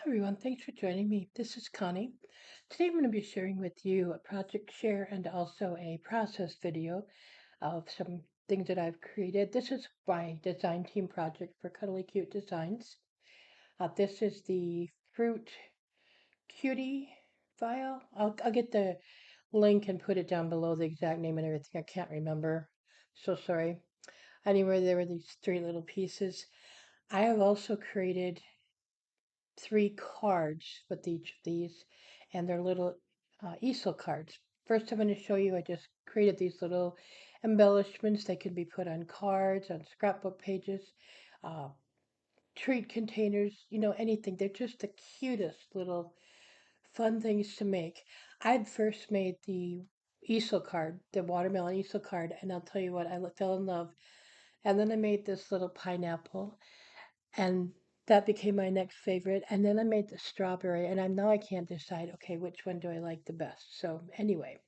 Everyone, thanks for joining me. This is Connie. Today I'm going to be sharing with you a project share and also a process video of some things that I've created. This is my design team project for Cuddly Cute Designs. This is the Fruit Cutie file. I'll get the link and put it down below the exact name and everything. I can't remember. So sorry. Anyway, there were these three little pieces. I have also created three cards with each of these, and they're little easel cards. First, I'm going to show you, I just created these little embellishments. They can be put on cards, on scrapbook pages, uh, treat containers, anything. They're just the cutest little fun things to make. I'd first made the easel card, the watermelon easel card, and I'll tell you what, fell in love. And then I made this little pineapple, and that became my next favorite. And then I made the strawberry, and I can't decide, okay, which one do I like the best. So anyway,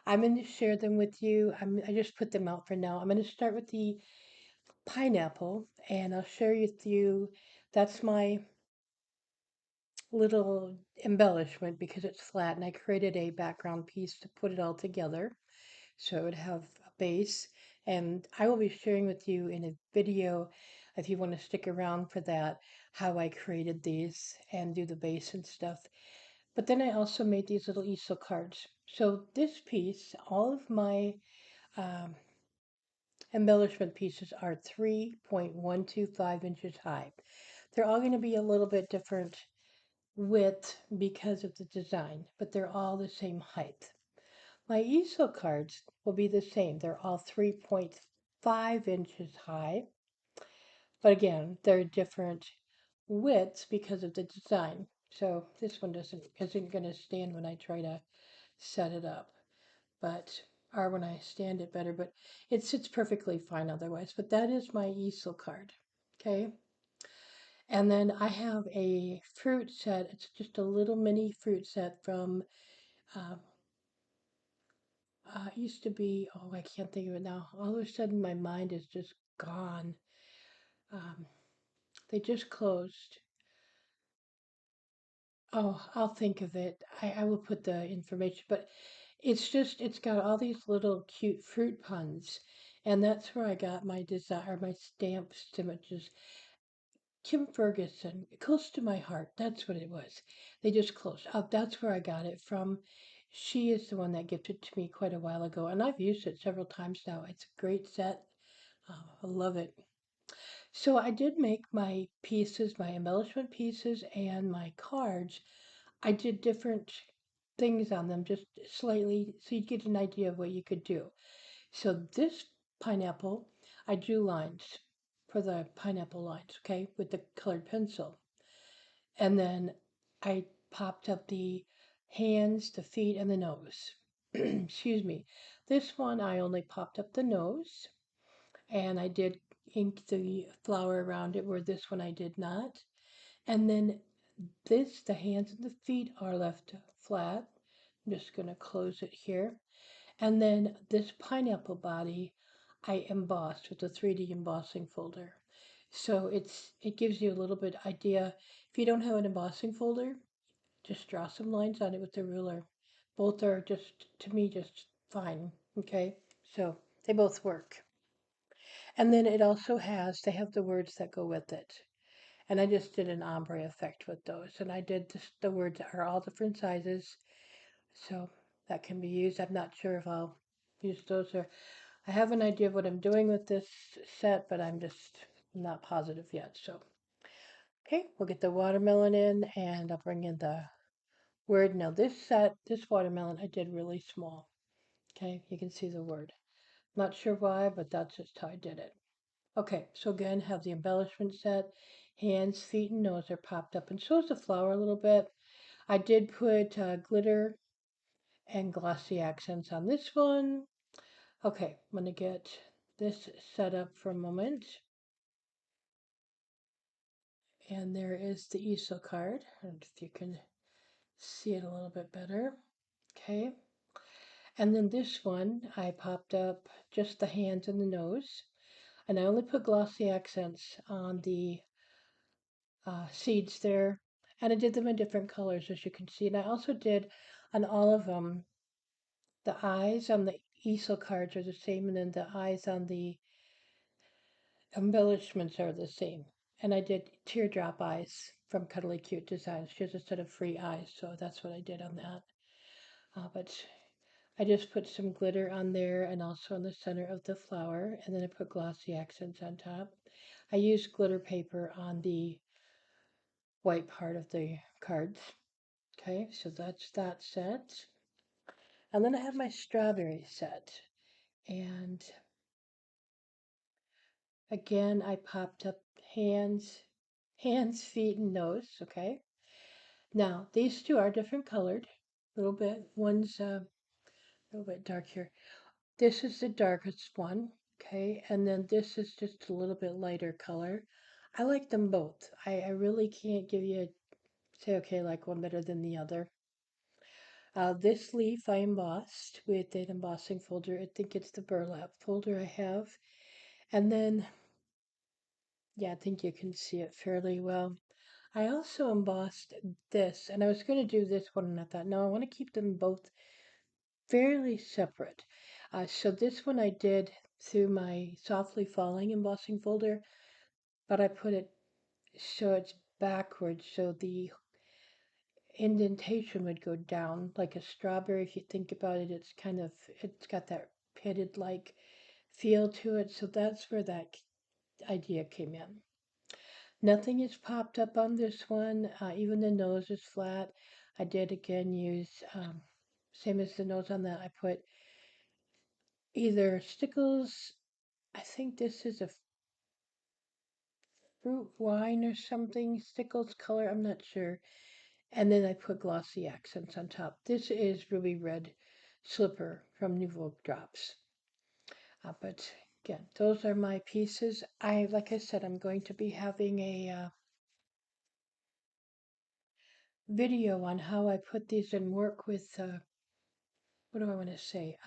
I'm going to share them with you. I just put them out for now. I'm going to start with the pineapple, and I'll share with you. That's my little embellishment because it's flat, and I created a background piece to put it all together so it would have a base. And I will be sharing with you in a video, if you want to stick around for that, how I created these and do the base and stuff. But then I also made these little easel cards. So this piece, all of my um, embellishment pieces are 3.125 inches high. They're all going to be a little bit different width because of the design, but they're all the same height. My easel cards will be the same. They're all 3.5 inches high, but again, they're different widths because of the design. So this one isn't going to stand when I try to set it up, but or when I stand it better, but it sits perfectly fine otherwise. But that is my easel card. Okay. And then I have a fruit set. It's just a little mini fruit set from uh, it used to be, oh, I can't think of it now. All of a sudden, my mind is just gone. Um, they just closed. Oh, I'll think of it. I will put the information, but it's got all these little cute fruit puns. And that's where I got my desire, my stamps, images. Kim Ferguson, close to my heart. That's what it was. They just closed. That's where I got it from. She is the one that gifted it to me quite a while ago, and I've used it several times now. It's a great set. I love it. So I did make my pieces, my embellishment pieces, and my cards. I did different things on them, just slightly, so you get an idea of what you could do. So this pineapple, I drew lines for the pineapple lines, okay, with the colored pencil. And then I popped up the hands, the feet, and the nose. Excuse me. This one, I only popped up the nose, and I did ink the flower around it, where this one I did not. And then the hands and the feet are left flat. I'm just going to close it here. And then this pineapple body I embossed with a 3D embossing folder. So it gives you a little bit idea. If you don't have an embossing folder, just draw some lines on it with the ruler. Both are just, to me, just fine. Okay, so they both work. And then they have the words that go with it. And I just did an ombre effect with those. And I did the words are all different sizes. So that can be used. I'm not sure if I'll use those or I have an idea of what I'm doing with this set, but I'm just not positive yet. So, okay, we'll get the watermelon in and I'll bring in the word. Now this watermelon I did really small. Okay, you can see the word. Not sure why, but that's just how I did it. Okay, so again, have the embellishment set. Hands, feet, and nose are popped up, and so is the flower a little bit. I did put glitter and glossy accents on this one. Okay, I'm going to get this set up for a moment. And there is the easel card. And if you can see it a little bit better. Okay. And then this one, I popped up just the hands and the nose. And I only put glossy accents on the seeds there. And I did them in different colors, as you can see. And I also did on all of them, the eyes on the easel cards are the same, and then the eyes on the embellishments are the same. And I did teardrop eyes from Cuddly Cute Designs. She has a set of free eyes, so that's what I did on that. But I just put some glitter on there and also on the center of the flower, and then I put glossy accents on top. I used glitter paper on the white part of the cards. Okay, so that's that set. And then I have my strawberry set. And again, I popped up hands, feet, and nose. Okay. Now, these two are different colored. A little bit. One's a little bit dark here. This is the darkest one. Okay. And then this is just a little bit lighter color. I like them both. I really can't give you, say, okay, like one better than the other. This leaf I embossed with an embossing folder. I think it's the burlap folder I have. And then, yeah, I think you can see it fairly well. I also embossed this, and I was going to do this one, and I thought, no, I want to keep them both fairly separate. So this one I did through my softly falling embossing folder, but I put it so it's backwards, so the indentation would go down like a strawberry. If you think about it, it's got that pitted like feel to it. So that's where that idea came in. Nothing is popped up on this one. Even the nose is flat. I did again use, same as the nose on that, I put either stickles, I think this is a fruit wine or something, stickles color, I'm not sure. And then I put glossy accents on top. This is Ruby Red Slipper from Nouveau Drops. But again, those are my pieces. Like I said, I'm going to be having a video on how I put these and work with, what do I want to say?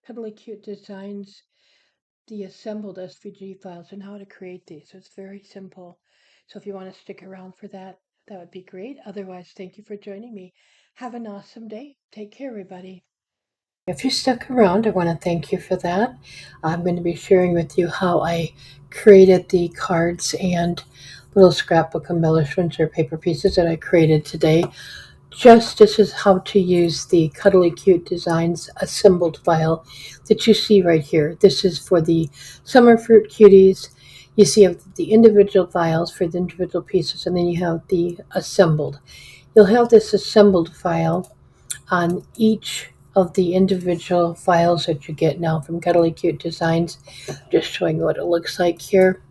Cuddly Cute Designs, the assembled SVG files, and how to create these. So it's very simple. So if you want to stick around for that, that would be great. Otherwise, thank you for joining me. Have an awesome day. Take care, everybody. If you stuck around, I want to thank you for that. I'm going to be sharing with you how I created the cards and little scrapbook embellishments or paper pieces that I created today. Just this is how to use the Cuddly Cute Designs assembled file that you see right here. This is for the Summer Fruit Cuties. You see the individual files for the individual pieces, and then you have the assembled. You'll have this assembled file on each of the individual files that you get now from Cuddly Cute Designs. Just showing you what it looks like here.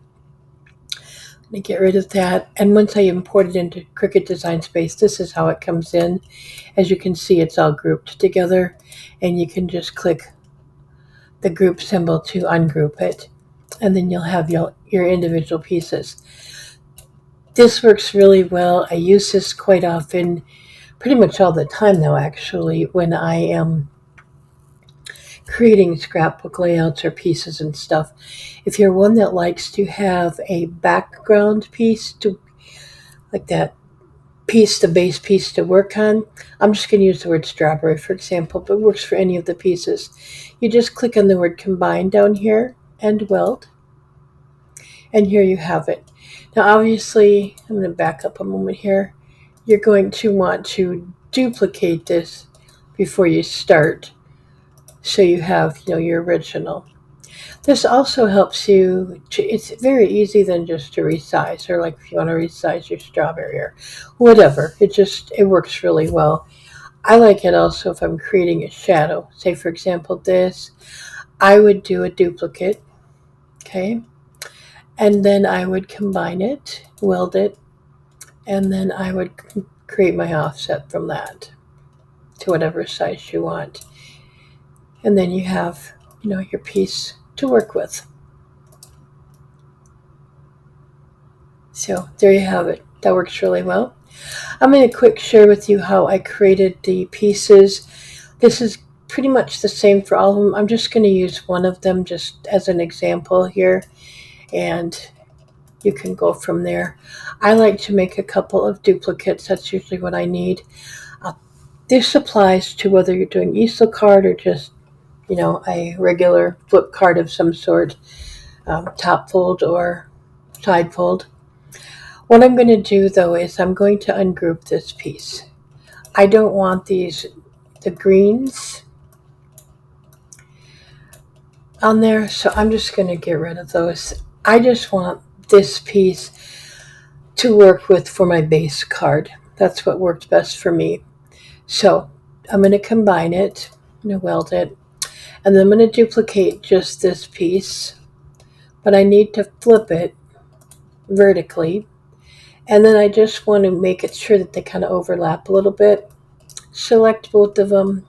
I'm going to get rid of that. And once I import it into Cricut Design Space, this is how it comes in. As you can see, it's all grouped together, and you can just click the group symbol to ungroup it, and then you'll have your individual pieces. This works really well. I use this quite often, pretty much all the time now, actually, when I am creating scrapbook layouts or pieces and stuff. If you're one that likes to have a background piece to like that piece, the base piece to work on, I'm just going to use the word strawberry for example, but it works for any of the pieces. You just click on the word combine down here and weld, and here you have it. Now obviously, I'm going to back up a moment here. You're going to want to duplicate this before you start, so you have your original. This also helps you it's very easy then just to resize, or like if you want to resize your strawberry or whatever. It works really well. I like it also if I'm creating a shadow. Say for example this, I would do a duplicate, okay? And then I would combine it, weld it, and then I would create my offset from that to whatever size you want. And then you have, your piece to work with. So there you have it. That works really well. I'm going to quick share with you how I created the pieces. This is pretty much the same for all of them. I'm just going to use one of them just as an example here. And you can go from there. I like to make a couple of duplicates. That's usually what I need. Uh, this applies to whether you're doing easel card or just, a regular flip card of some sort, top fold or side fold. What I'm going to do though is I'm going to ungroup this piece. I don't want the greens on there, so I'm just going to get rid of those. I just want this piece to work with for my base card. That's what worked best for me. So I'm going to combine it, I'm going to weld it, and then I'm going to duplicate just this piece, but I need to flip it vertically, and then I just want to make it sure that they kind of overlap a little bit. Select both of them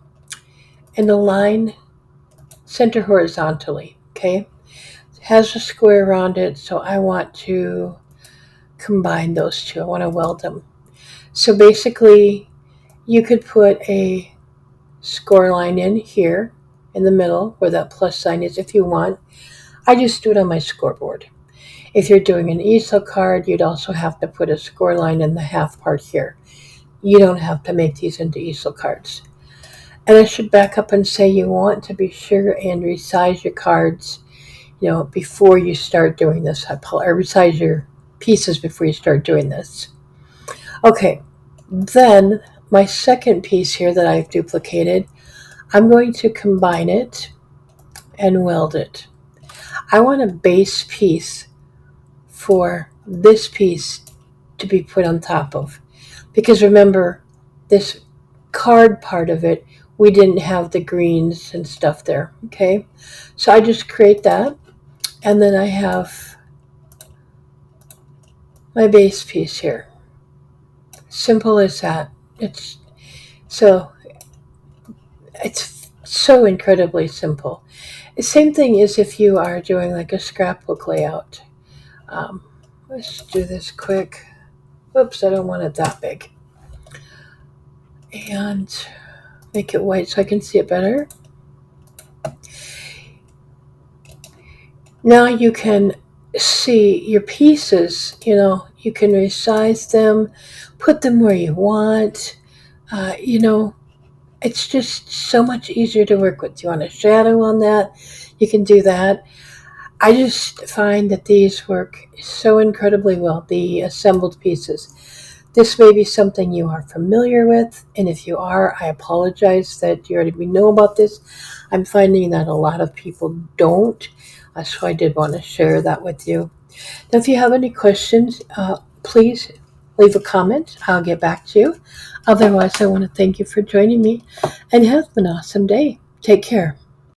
and align center horizontally, okay? It has a square around it, so I want to combine those two. I want to weld them. So basically, you could put a score line in here in the middle where that plus sign is if you want. I just do it on my scoreboard. If you're doing an easel card, you'd also have to put a score line in the half part here. You don't have to make these into easel cards. And I should back up and say you want to be sure and resize your cards, before you start doing this. Or resize your pieces before you start doing this. Okay, then my second piece here that I've duplicated, I'm going to combine it and weld it. I want a base piece for this piece to be put on top of. Because remember, this card part of it, we didn't have the greens and stuff there, okay? So I just create that, and then I have my base piece here. Simple as that. It's so incredibly simple. The same thing is if you are doing like a scrapbook layout. Let's do this quick. Oops, I don't want it that big. And make it white so I can see it better. Now you can see your pieces, you can resize them, put them where you want. It's just so much easier to work with. You want a shadow on that, you can do that. I just find that these work so incredibly well, the assembled pieces. This may be something you are familiar with, and if you are, I apologize that you already know about this. I'm finding that a lot of people don't, so I did want to share that with you. Now, if you have any questions, please leave a comment. I'll get back to you. Otherwise, I want to thank you for joining me, and have an awesome day. Take care.